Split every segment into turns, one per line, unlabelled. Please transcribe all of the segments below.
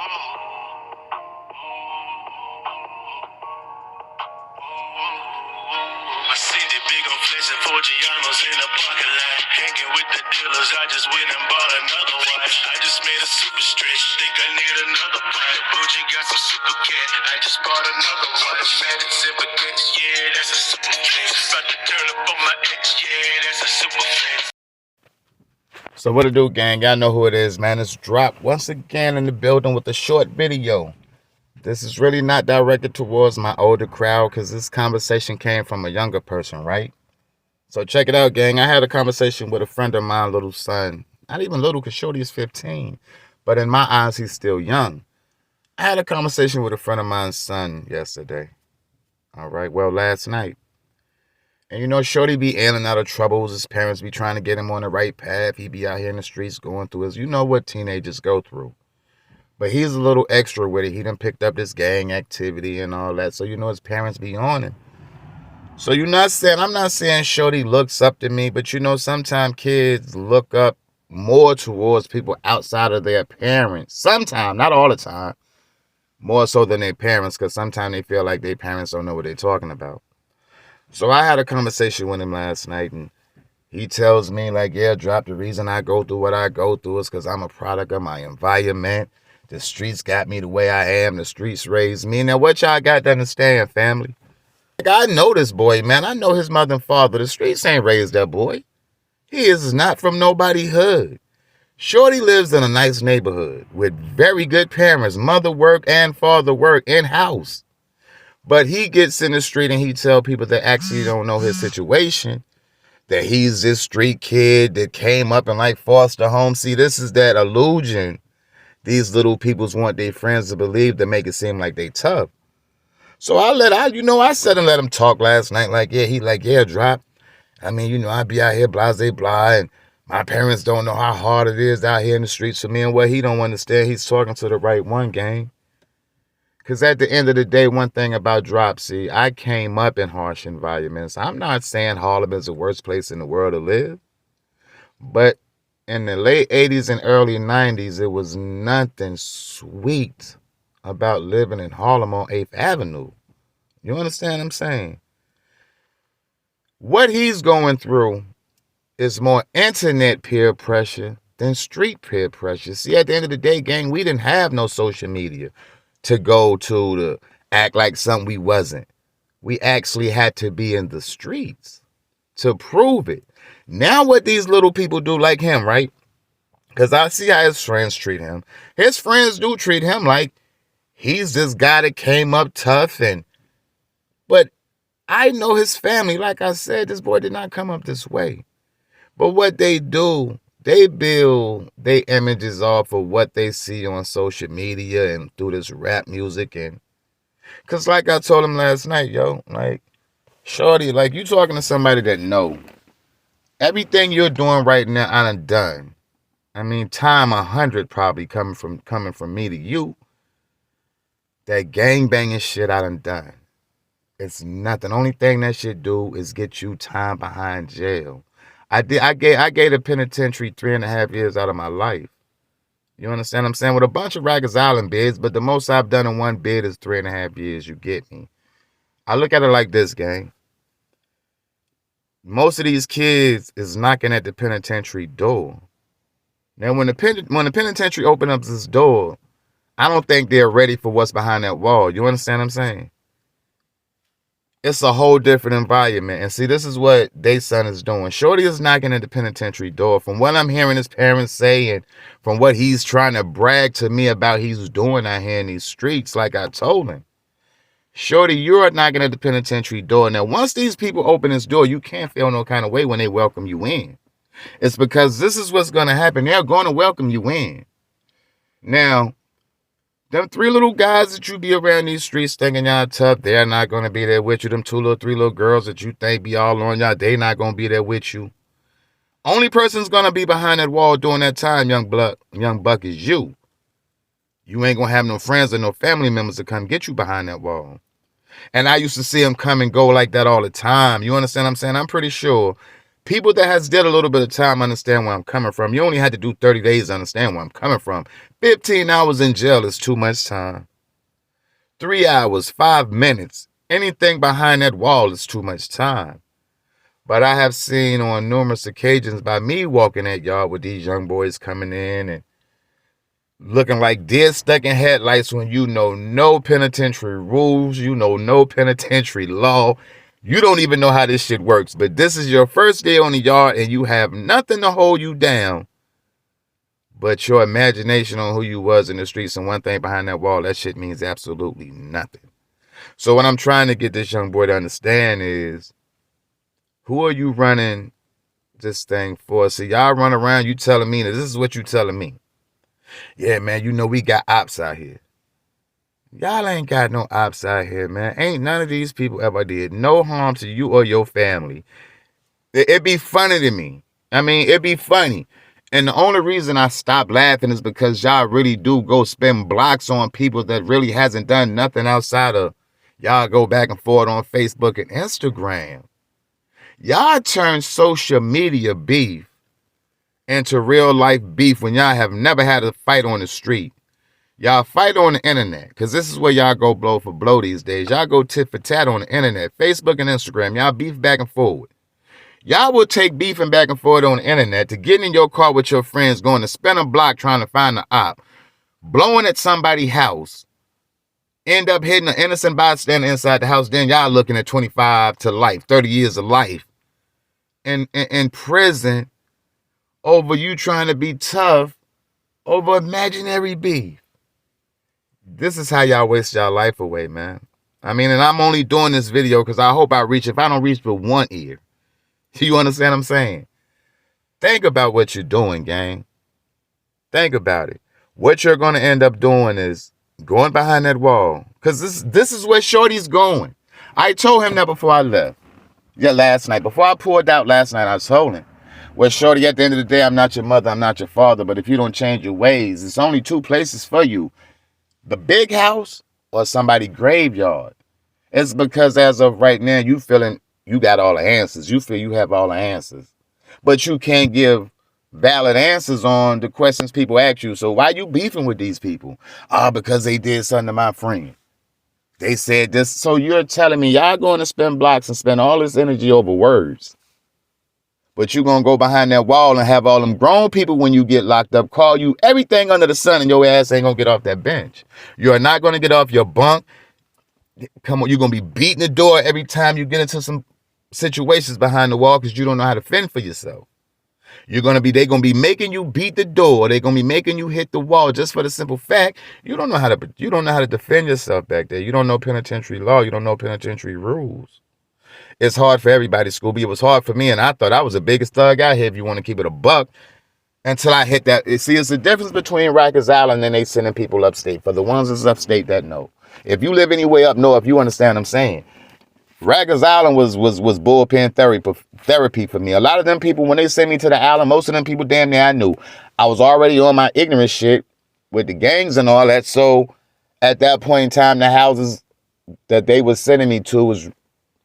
I see the big on flexing Forgianos in the parking lot. Hanging with the dealers, I just went and bought another watch. I just made a super stretch, think I need another pot. Bougie got some super cat, I just bought another watch. Automatic zipper catch, yeah, that's a super flex. About to turn up on my ex, yeah, that's a super flex.
So what it do, gang? Y'all know who it is, man. It's Drop once again in the building with a short video. This is really not directed towards my older crowd because this conversation came from a younger person, right? So check it out, gang. I had a conversation with a friend of mine, little son. Not even little because Shorty is 15. But in my eyes, he's still young. I had a conversation with a friend of mine's son yesterday. All right, well, last night. And you know, Shorty be in and out of troubles. His parents be trying to get him on the right path. He be out here in the streets going through his, you know what teenagers go through. But he's a little extra with it. He done picked up this gang activity and all that. So, you know, his parents be on him. So I'm not saying Shorty looks up to me, but you know, sometimes kids look up more towards people outside of their parents. Sometimes, not all the time. More so than their parents, because sometimes they feel like their parents don't know what they're talking about. So I had a conversation with him last night, and he tells me, like, yeah, Drop, the reason I go through what I go through is because I'm a product of my environment. The streets got me the way I am. The streets raised me. Now, what y'all got to understand, family? Like, I know this boy, man. I know his mother and father. The streets ain't raised that boy. He is not from nobody hood. Shorty lives in a nice neighborhood with very good parents, mother work and father work in-house. But he gets in the street and he tell people that actually don't know his situation, that he's this street kid that came up in like foster home. See, this is that illusion these little peoples want their friends to believe to make it seem like they tough. So I said and let him talk last night. Like, yeah, Drop. I mean, you know, I be out here blase blah, and my parents don't know how hard it is out here in the streets for me. And what he don't understand, he's talking to the right one, gang. Because at the end of the day, one thing about Drop, see, I came up in harsh environments. I'm not saying Harlem is the worst place in the world to live. But in the late 80s and early 90s, it was nothing sweet about living in Harlem on 8th Avenue. You understand what I'm saying? What he's going through is more internet peer pressure than street peer pressure. See, at the end of the day, gang, we didn't have no social media to go to act like something we wasn't. We actually had to be in the streets to prove it. Now what these little people do like him, right? Because I see how his friends treat him. His friends do treat him like he's this guy that came up tough. But I know his family. Like I said, this boy did not come up this way. But what they do, they build their images off of what they see on social media and through this rap music. And because like I told him last night, yo, like, Shorty, like, you talking to somebody that know everything you're doing right now, I done. I mean, time 100 probably coming from me to you. That gang banging shit I done. It's nothing. Only thing that shit do is get you time behind jail. I gave the penitentiary 3.5 years out of my life. You understand what I'm saying? With a bunch of Rikers Island bids, but the most I've done in one bid is 3.5 years. You get me? I look at it like this, gang. Most of these kids is knocking at the penitentiary door. Now, when the penitentiary opens up this door, I don't think they're ready for what's behind that wall. You understand what I'm saying? It's a whole different environment. And see, this is what they son is doing. Shorty is knocking at the penitentiary door. From what I'm hearing his parents say and from what he's trying to brag to me about he's doing out here in these streets, like I told him. Shorty, you're knocking at the penitentiary door. Now, once these people open this door, you can't feel no kind of way when they welcome you in. It's because this is what's going to happen. They're going to welcome you in. Now, them 3 little guys that you be around these streets thinking y'all tough, they're not going to be there with you. Them 3 little girls that you think be all on y'all, they not going to be there with you. Only person's going to be behind that wall during that time, young buck, is you. You ain't going to have no friends or no family members to come get you behind that wall. And I used to see them come and go like that all the time. You understand what I'm saying? I'm pretty sure People that has did a little bit of time understand where I'm coming from. You only had to do 30 days to understand where I'm coming from. 15 hours in jail is too much time. 3 hours, 5 minutes, anything behind that wall is too much time. But I have seen on numerous occasions by me walking that yard with these young boys coming in and looking like deer stuck in headlights when you know no penitentiary rules, you know no penitentiary law. You don't even know how this shit works. But this is your first day on the yard and you have nothing to hold you down but your imagination on who you was in the streets. And one thing behind that wall, that shit means absolutely nothing. So what I'm trying to get this young boy to understand is, who are you running this thing for? So y'all run around, you telling me that this is what you telling me. Yeah, man, you know we got ops out here. Y'all ain't got no ops out here, man. Ain't none of these people ever did no harm to you or your family. It'd be funny to me. I mean, it'd be funny. And the only reason I stop laughing is because y'all really do go spend blocks on people that really hasn't done nothing outside of y'all go back and forth on Facebook and Instagram. Y'all turn social media beef into real life beef when y'all have never had a fight on the street. Y'all fight on the internet, because this is where y'all go blow for blow these days. Y'all go tit for tat on the internet, Facebook and Instagram. Y'all beef back and forward. Y'all will take beefing back and forth on the internet to getting in your car with your friends, going to spin a block trying to find the op, blowing at somebody's house, end up hitting an innocent bystander inside the house. Then y'all looking at 25 to life, 30 years of life in prison over you trying to be tough over imaginary beef. This is how y'all waste y'all life away, man. I mean, and I'm only doing this video because I hope I reach, if I don't reach with one ear. You understand what I'm saying? Think about what you're doing, gang. Think about it. What you're going to end up doing is going behind that wall. Because this is where Shorty's going. I told him that before I left. Yeah, last night. Before I pulled out last night, I told him, well, Shorty, at the end of the day, I'm not your mother, I'm not your father, but if you don't change your ways, it's only two places for you. The big house or somebody's graveyard. It's because as of right now, you feeling you got all the answers. You feel you have all the answers. But you can't give valid answers on the questions people ask you. So why you beefing with these people? Because they did something to my friend. They said this. So you're telling me y'all going to spend blocks and spend all this energy over words. But you're going to go behind that wall and have all them grown people when you get locked up call you everything under the sun and your ass ain't going to get off that bench. You're not going to get off your bunk. Come on, you're going to be beating the door every time you get into some situations behind the wall because you don't know how to fend for yourself. They're going to be making you beat the door. They're going to be making you hit the wall just for the simple fact you don't know how to defend yourself back there. You don't know penitentiary law. You don't know penitentiary rules. It's hard for everybody, Scooby. It was hard for me, and I thought I was the biggest thug out here, if you want to keep it a buck, until I hit that. See, it's the difference between Rikers Island and they sending people upstate. For the ones that's upstate that know. If you live anywhere up north, you understand what I'm saying. Rikers Island was bullpen therapy for me. A lot of them people, when they sent me to the island, most of them people damn near I knew. I was already on my ignorant shit with the gangs and all that. So at that point in time, the houses that they was sending me to was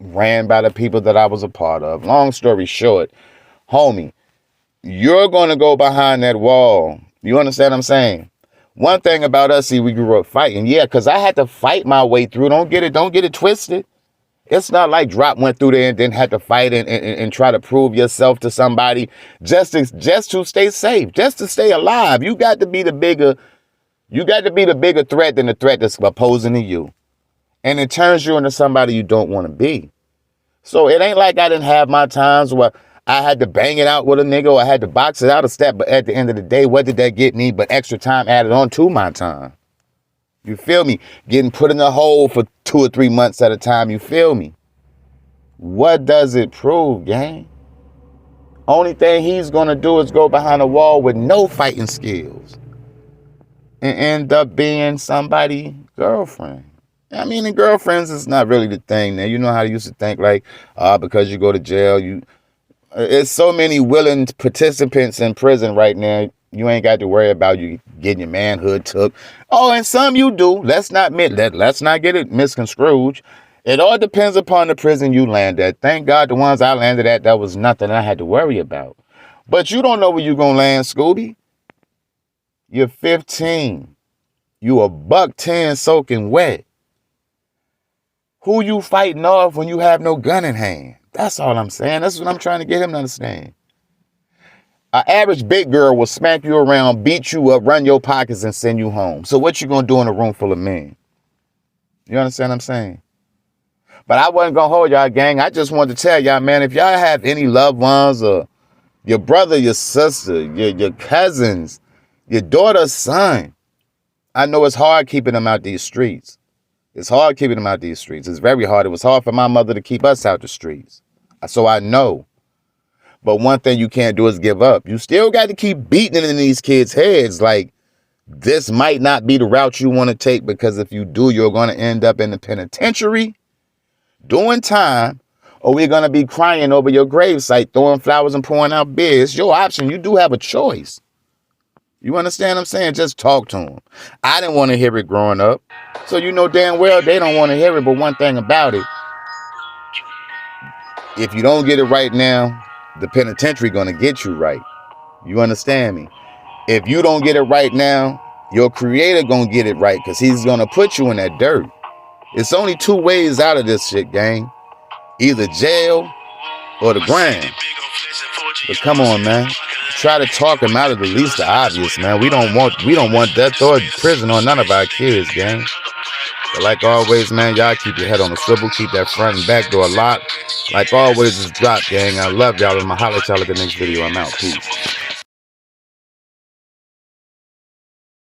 ran by the people that I was a part of. Long story short, homie, you're going to go behind that wall. You understand what I'm saying? One thing about us, see, we grew up fighting. Yeah, because I had to fight my way through. Don't get it twisted. It's not like Drop went through there and then had to fight and try to prove yourself to somebody just to stay safe, just to stay alive. You got to be the bigger threat than the threat that's opposing to you. And it turns you into somebody you don't want to be. So it ain't like I didn't have my times where I had to bang it out with a nigga or I had to box it out a step. But at the end of the day, what did that get me but extra time added on to my time? You feel me? Getting put in a hole for 2 or 3 months at a time. You feel me? What does it prove, gang? Only thing he's going to do is go behind a wall with no fighting skills and end up being somebody's girlfriend. I mean, and girlfriends is not really the thing now. You know how they used to think like, because you go to jail, it's so many willing participants in prison right now. You ain't got to worry about you getting your manhood took. Oh, and some you do. Let's not get it misconstrued. It all depends upon the prison you land at. Thank God the ones I landed at, that was nothing I had to worry about. But you don't know where you're going to land, Scooby. You're 15. You a $110 soaking wet. Who you fighting off when you have no gun in hand? That's all I'm saying. That's what I'm trying to get him to understand. An average big girl will smack you around, beat you up, run your pockets, and send you home. So what you going to do in a room full of men? You understand what I'm saying? But I wasn't going to hold y'all, gang. I just wanted to tell y'all, man, if y'all have any loved ones or your brother, your sister, your cousins, your daughter's son, I know it's hard keeping them out these streets. It's hard keeping them out these streets. It's very hard. It was hard for my mother to keep us out the streets. So I know. But one thing you can't do is give up. You still got to keep beating it in these kids' heads. Like, this might not be the route you want to take, because if you do, you're going to end up in the penitentiary doing time, or we're going to be crying over your gravesite, throwing flowers and pouring out beer. It's your option. You do have a choice. You understand what I'm saying? Just talk to them. I didn't want to hear it growing up. So you know damn well they don't want to hear it. But one thing about it, if you don't get it right now, the penitentiary going to get you right. You understand me? If you don't get it right now, your creator going to get it right, because he's going to put you in that dirt. It's only two ways out of this shit, gang. Either jail or the grind. But come on, man. Try to talk him out of the least the obvious, man. We don't want death or prison on none of our kids, gang. But like always, man, y'all keep your head on the swivel. Keep that front and back door locked. Like always, it's drop, gang. I love y'all. I'm going to holler at y'all at the next video. I'm out. Peace.